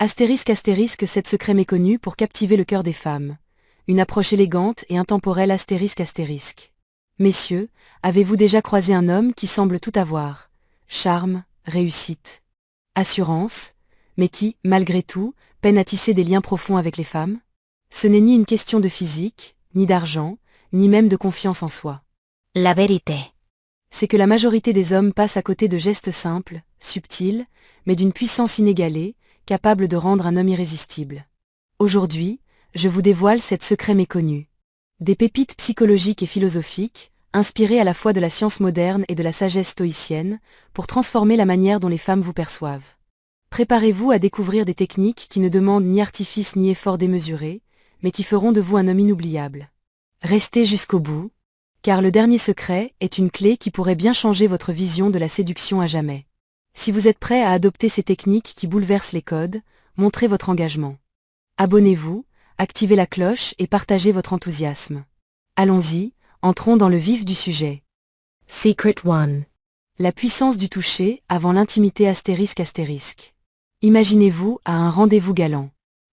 Astérisque 7 secrets méconnus pour captiver le cœur des femmes. Une approche élégante et intemporelle astérisque. Messieurs, avez-vous déjà croisé un homme qui semble tout avoir? Charme, réussite, assurance, mais qui, malgré tout, peine à tisser des liens profonds avec les femmes? Ce n'est ni une question de physique, ni d'argent, ni même de confiance en soi. La vérité. C'est que la majorité des hommes passent à côté de gestes simples, subtils, mais d'une puissance inégalée, capable de rendre un homme irrésistible. Aujourd'hui, je vous dévoile 7 secrets méconnus. Des pépites psychologiques et philosophiques, inspirées à la fois de la science moderne et de la sagesse stoïcienne, pour transformer la manière dont les femmes vous perçoivent. Préparez-vous à découvrir des techniques qui ne demandent ni artifice ni effort démesuré, mais qui feront de vous un homme inoubliable. Restez jusqu'au bout, car le dernier secret est une clé qui pourrait bien changer votre vision de la séduction à jamais. Si vous êtes prêt à adopter ces techniques qui bouleversent les codes, montrez votre engagement. Abonnez-vous, activez la cloche et partagez votre enthousiasme. Allons-y, entrons dans le vif du sujet. Secret 1. La puissance du toucher avant l'intimité astérisque. Imaginez-vous à un rendez-vous galant.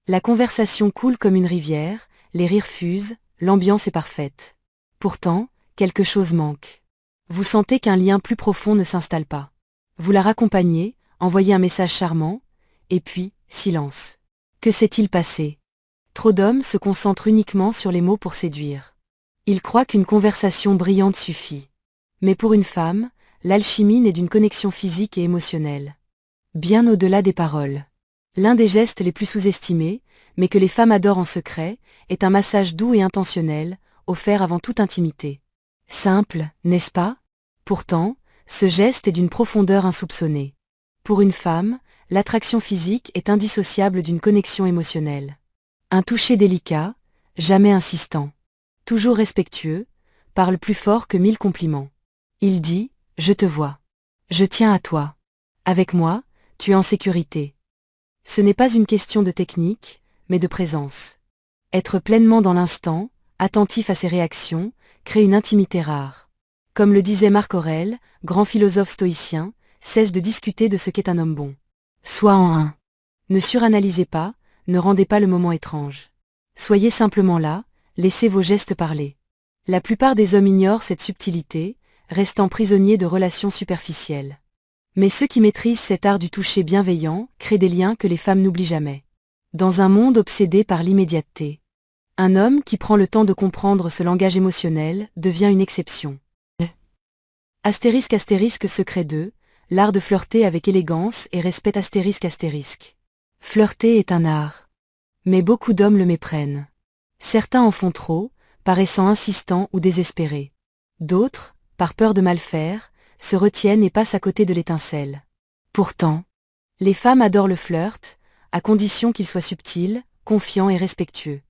La conversation coule comme une rivière, les rires fusent, l'ambiance est parfaite. Pourtant, quelque chose manque. Vous sentez qu'un lien plus profond ne s'installe pas. Vous la raccompagnez, envoyez un message charmant, et puis, silence. Que s'est-il passé? Trop d'hommes se concentrent uniquement sur les mots pour séduire. Ils croient qu'une conversation brillante suffit. Mais pour une femme, l'alchimie n'est d'une connexion physique et émotionnelle. Bien au-delà des paroles. L'un des gestes les plus sous-estimés, mais que les femmes adorent en secret, est un massage doux et intentionnel, offert avant toute intimité. Simple, n'est-ce pas? Pourtant, ce geste est d'une profondeur insoupçonnée. Pour une femme, l'attraction physique est indissociable d'une connexion émotionnelle. Un toucher délicat, jamais insistant. Toujours respectueux, parle plus fort que 1000 compliments. Il dit « Je te vois. Je tiens à toi. Avec moi, tu es en sécurité. » Ce n'est pas une question de technique, mais de présence. Être pleinement dans l'instant, attentif à ses réactions, crée une intimité rare. Comme le disait Marc Aurèle, grand philosophe stoïcien, cesse de discuter de ce qu'est un homme bon. Sois en un. Ne suranalysez pas, ne rendez pas le moment étrange. Soyez simplement là, laissez vos gestes parler. La plupart des hommes ignorent cette subtilité, restant prisonniers de relations superficielles. Mais ceux qui maîtrisent cet art du toucher bienveillant créent des liens que les femmes n'oublient jamais. Dans un monde obsédé par l'immédiateté, un homme qui prend le temps de comprendre ce langage émotionnel devient une exception. Astérisque secret 2, l'art de flirter avec élégance et respect. Flirter est un art. Mais beaucoup d'hommes le méprennent. Certains en font trop, paraissant insistants ou désespérés. D'autres, par peur de mal faire, se retiennent et passent à côté de l'étincelle. Pourtant, les femmes adorent le flirt, à condition qu'il soit subtil, confiant et respectueux.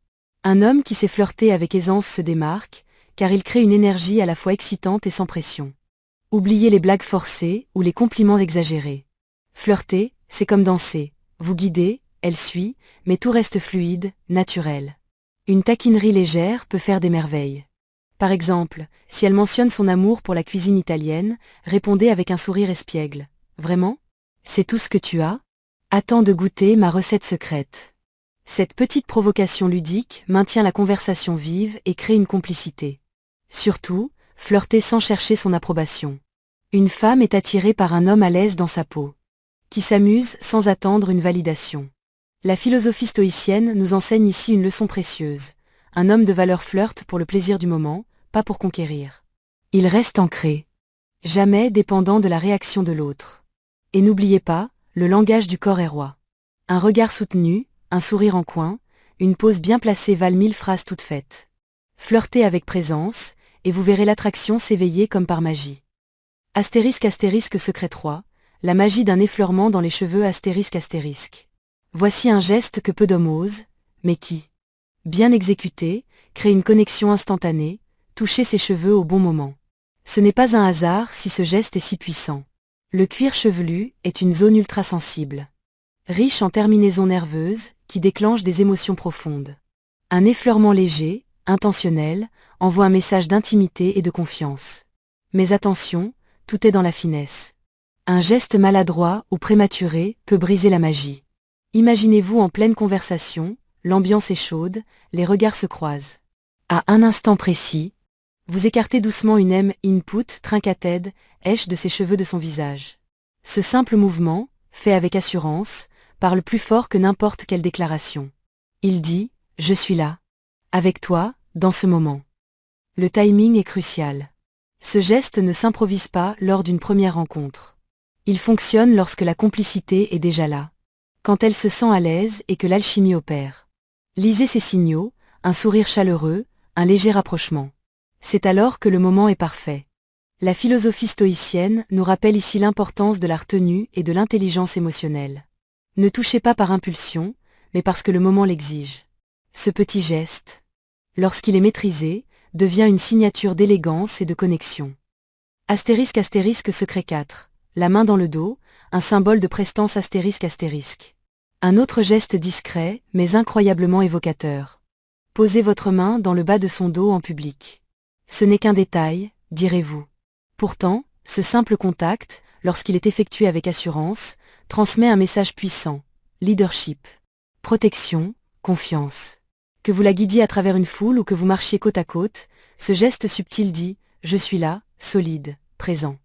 Un homme qui sait flirter avec aisance se démarque, car il crée une énergie à la fois excitante et sans pression. Oubliez les blagues forcées ou les compliments exagérés. Flirter, c'est comme danser. Vous guidez, elle suit, mais tout reste fluide, naturel. Une taquinerie légère peut faire des merveilles. Par exemple, si elle mentionne son amour pour la cuisine italienne, répondez avec un sourire espiègle. Vraiment? C'est tout ce que tu as? Attends de goûter ma recette secrète. Cette petite provocation ludique maintient la conversation vive et crée une complicité. Surtout, flirtez sans chercher son approbation. Une femme est attirée par un homme à l'aise dans sa peau, qui s'amuse sans attendre une validation. La philosophie stoïcienne nous enseigne ici une leçon précieuse. Un homme de valeur flirte pour le plaisir du moment, pas pour conquérir. Il reste ancré, jamais dépendant de la réaction de l'autre. Et n'oubliez pas, le langage du corps est roi. Un regard soutenu, un sourire en coin, une pose bien placée valent 1000 phrases toutes faites. Flirtez avec présence, et vous verrez l'attraction s'éveiller comme par magie. Secret 3, la magie d'un effleurement dans les cheveux. Voici un geste que peu d'hommes osent, mais qui, bien exécuté, crée une connexion instantanée, toucher ses cheveux au bon moment. Ce n'est pas un hasard si ce geste est si puissant. Le cuir chevelu est une zone ultra-sensible, riche en terminaisons nerveuses qui déclenchent des émotions profondes. Un effleurement léger, intentionnel, envoie un message d'intimité et de confiance. Mais attention, tout est dans la finesse. Un geste maladroit ou prématuré peut briser la magie. Imaginez-vous en pleine conversation, l'ambiance est chaude, les regards se croisent. À un instant précis, vous écartez doucement une input trinquated, hèche de ses cheveux de son visage. Ce simple mouvement, fait avec assurance, parle plus fort que n'importe quelle déclaration. Il dit « Je suis là. Avec toi, dans ce moment ». Le timing est crucial. Ce geste ne s'improvise pas lors d'une première rencontre. Il fonctionne lorsque la complicité est déjà là. Quand elle se sent à l'aise et que l'alchimie opère. Lisez ces signaux, un sourire chaleureux, un léger rapprochement. C'est alors que le moment est parfait. La philosophie stoïcienne nous rappelle ici l'importance de la retenue et de l'intelligence émotionnelle. Ne touchez pas par impulsion, mais parce que le moment l'exige. Ce petit geste, lorsqu'il est maîtrisé, devient une signature d'élégance et de connexion. Astérisque secret 4. La main dans le dos, un symbole de prestance astérisque. Un autre geste discret, mais incroyablement évocateur. Posez votre main dans le bas de son dos en public. Ce n'est qu'un détail, direz-vous. Pourtant, ce simple contact, lorsqu'il est effectué avec assurance, transmet un message puissant. Leadership. Protection, confiance. Que vous la guidiez à travers une foule ou que vous marchiez côte à côte, ce geste subtil dit « Je suis là, solide, présent ».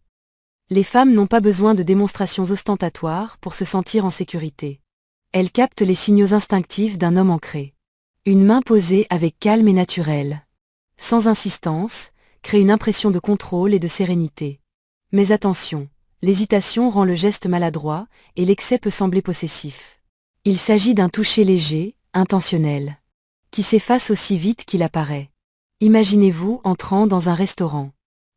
Les femmes n'ont pas besoin de démonstrations ostentatoires pour se sentir en sécurité. Elles captent les signaux instinctifs d'un homme ancré. Une main posée avec calme et naturel. Sans insistance, crée une impression de contrôle et de sérénité. Mais attention, l'hésitation rend le geste maladroit et l'excès peut sembler possessif. Il s'agit d'un toucher léger, intentionnel, qui s'efface aussi vite qu'il apparaît. Imaginez-vous entrant dans un restaurant.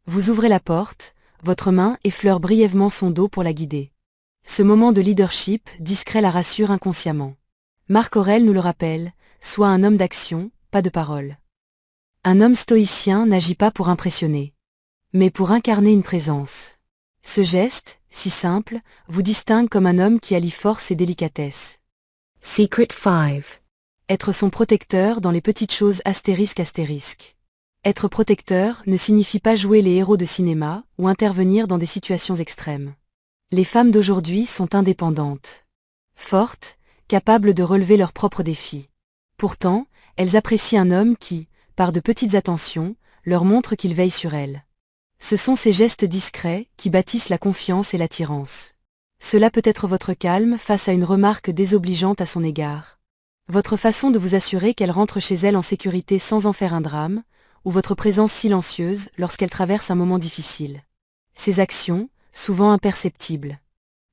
Vous ouvrez la porte, votre main effleure brièvement son dos pour la guider. Ce moment de leadership discret la rassure inconsciemment. Marc Aurèle nous le rappelle, sois un homme d'action, pas de parole. Un homme stoïcien n'agit pas pour impressionner, mais pour incarner une présence. Ce geste, si simple, vous distingue comme un homme qui allie force et délicatesse. Secret 5. Être son protecteur dans les petites choses astérisque. Être protecteur ne signifie pas jouer les héros de cinéma ou intervenir dans des situations extrêmes. Les femmes d'aujourd'hui sont indépendantes, fortes, capables de relever leurs propres défis. Pourtant, elles apprécient un homme qui, par de petites attentions, leur montre qu'il veille sur elles. Ce sont ces gestes discrets qui bâtissent la confiance et l'attirance. Cela peut être votre calme face à une remarque désobligeante à son égard. Votre façon de vous assurer qu'elle rentre chez elle en sécurité sans en faire un drame, ou votre présence silencieuse lorsqu'elle traverse un moment difficile. Ces actions, souvent imperceptibles,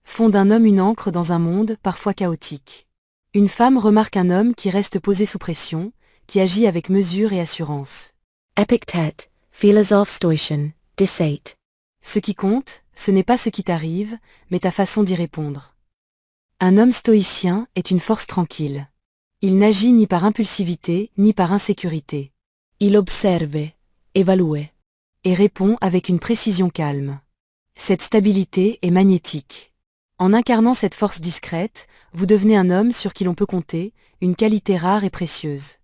font d'un homme une encre dans un monde parfois chaotique. Une femme remarque un homme qui reste posé sous pression, qui agit avec mesure et assurance. Epictète, Philosophe stoïcien, 17. Ce qui compte, ce n'est pas ce qui t'arrive, mais ta façon d'y répondre. Un homme stoïcien est une force tranquille. Il n'agit ni par impulsivité, ni par insécurité. Il observe, évalue, et répond avec une précision calme. Cette stabilité est magnétique. En incarnant cette force discrète, vous devenez un homme sur qui l'on peut compter, une qualité rare et précieuse.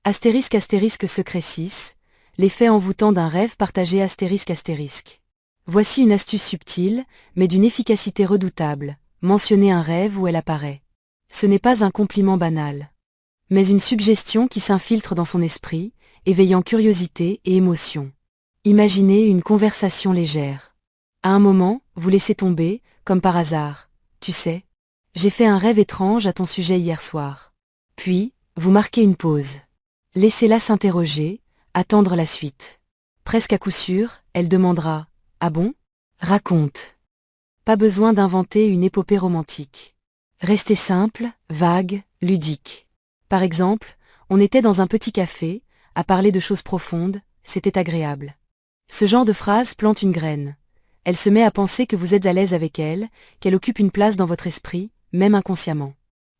Secret 6, l'effet envoûtant d'un rêve partagé astérisque. Voici une astuce subtile, mais d'une efficacité redoutable, mentionnez un rêve où elle apparaît. Ce n'est pas un compliment banal, mais une suggestion qui s'infiltre dans son esprit, éveillant curiosité et émotion. Imaginez une conversation légère. À un moment, vous laissez tomber, comme par hasard. Tu sais, j'ai fait un rêve étrange à ton sujet hier soir. Puis, vous marquez une pause. Laissez-la s'interroger, attendre la suite. Presque à coup sûr, elle demandera « Ah bon ? Raconte ». Pas besoin d'inventer une épopée romantique. Restez simple, vague, ludique. Par exemple, on était dans un petit café, à parler de choses profondes, c'était agréable. Ce genre de phrase plante une graine. Elle se met à penser que vous êtes à l'aise avec elle, qu'elle occupe une place dans votre esprit, même inconsciemment.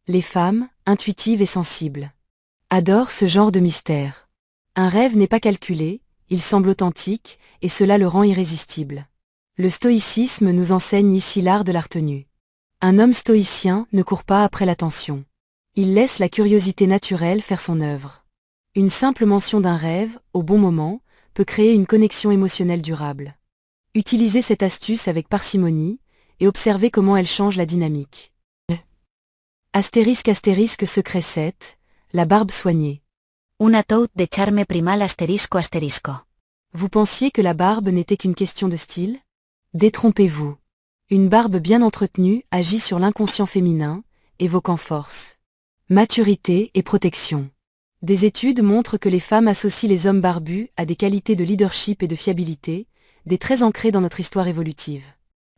Les femmes, intuitives et sensibles, adorent ce genre de mystère. Un rêve n'est pas calculé, il semble authentique, et cela le rend irrésistible. Le stoïcisme nous enseigne ici l'art de la retenue. Un homme stoïcien ne court pas après l'attention. Il laisse la curiosité naturelle faire son œuvre. Une simple mention d'un rêve, au bon moment, peut créer une connexion émotionnelle durable. Utilisez cette astuce avec parcimonie, et observez comment elle change la dynamique. Secret 7, la barbe soignée. Un ataúd de charme primal asterisco asterisco. Vous pensiez que la barbe n'était qu'une question de style? Détrompez-vous. Une barbe bien entretenue agit sur l'inconscient féminin, évoquant force, maturité et protection. Des études montrent que les femmes associent les hommes barbus à des qualités de leadership et de fiabilité, des traits ancrés dans notre histoire évolutive.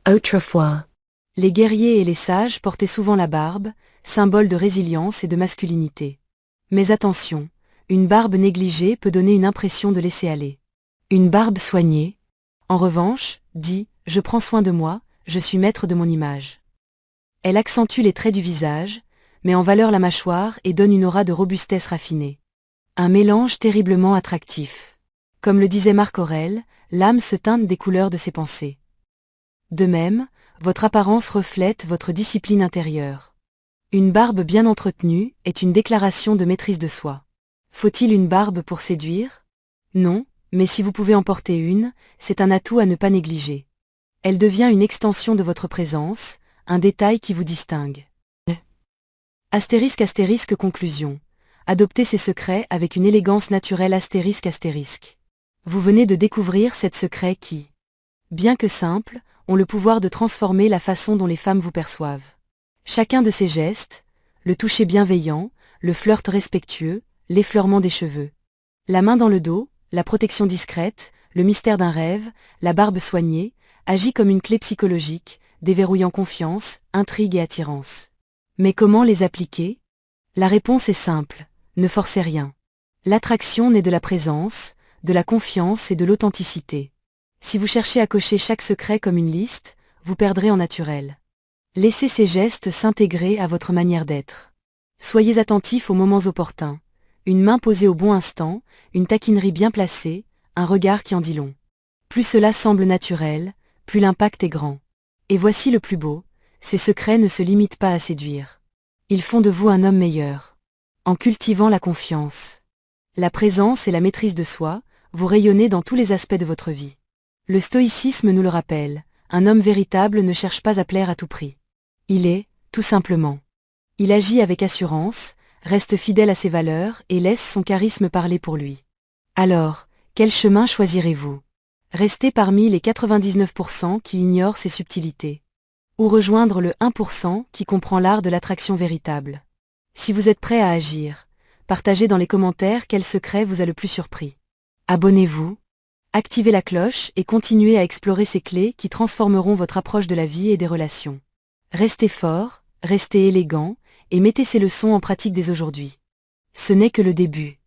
Autrefois. Les guerriers et les sages portaient souvent la barbe, symbole de résilience et de masculinité. Mais attention, une barbe négligée peut donner une impression de laisser aller. Une barbe soignée, en revanche, dit « Je prends soin de moi, je suis maître de mon image ». Elle accentue les traits du visage, met en valeur la mâchoire et donne une aura de robustesse raffinée. Un mélange terriblement attractif. Comme le disait Marc Aurèle, l'âme se teinte des couleurs de ses pensées. De même, votre apparence reflète votre discipline intérieure. Une barbe bien entretenue est une déclaration de maîtrise de soi. Faut-il une barbe pour séduire? Non, mais si vous pouvez en porter une, c'est un atout à ne pas négliger. Elle devient une extension de votre présence, un détail qui vous distingue. Conclusion. Adoptez ces secrets avec une élégance naturelle ***. Vous venez de découvrir 7 secrets qui, bien que simples, ont le pouvoir de transformer la façon dont les femmes vous perçoivent. Chacun de ces gestes, le toucher bienveillant, le flirt respectueux, l'effleurement des cheveux, la main dans le dos, la protection discrète, le mystère d'un rêve, la barbe soignée, agit comme une clé psychologique, déverrouillant confiance, intrigue et attirance. Mais comment les appliquer? La réponse est simple, ne forcez rien. L'attraction naît de la présence, de la confiance et de l'authenticité. Si vous cherchez à cocher chaque secret comme une liste, vous perdrez en naturel. Laissez ces gestes s'intégrer à votre manière d'être. Soyez attentif aux moments opportuns. Une main posée au bon instant, une taquinerie bien placée, un regard qui en dit long. Plus cela semble naturel, plus l'impact est grand. Et voici le plus beau, ces secrets ne se limitent pas à séduire. Ils font de vous un homme meilleur. En cultivant la confiance, la présence et la maîtrise de soi, vous rayonnez dans tous les aspects de votre vie. Le stoïcisme nous le rappelle, un homme véritable ne cherche pas à plaire à tout prix. Il est, tout simplement. Il agit avec assurance, reste fidèle à ses valeurs et laisse son charisme parler pour lui. Alors, quel chemin choisirez-vous? Restez parmi les 99% qui ignorent ces subtilités. Ou rejoindre le 1% qui comprend l'art de l'attraction véritable. Si vous êtes prêt à agir, partagez dans les commentaires quel secret vous a le plus surpris. Abonnez-vous, activez la cloche et continuez à explorer ces clés qui transformeront votre approche de la vie et des relations. Restez fort, restez élégant, et mettez ces leçons en pratique dès aujourd'hui. Ce n'est que le début.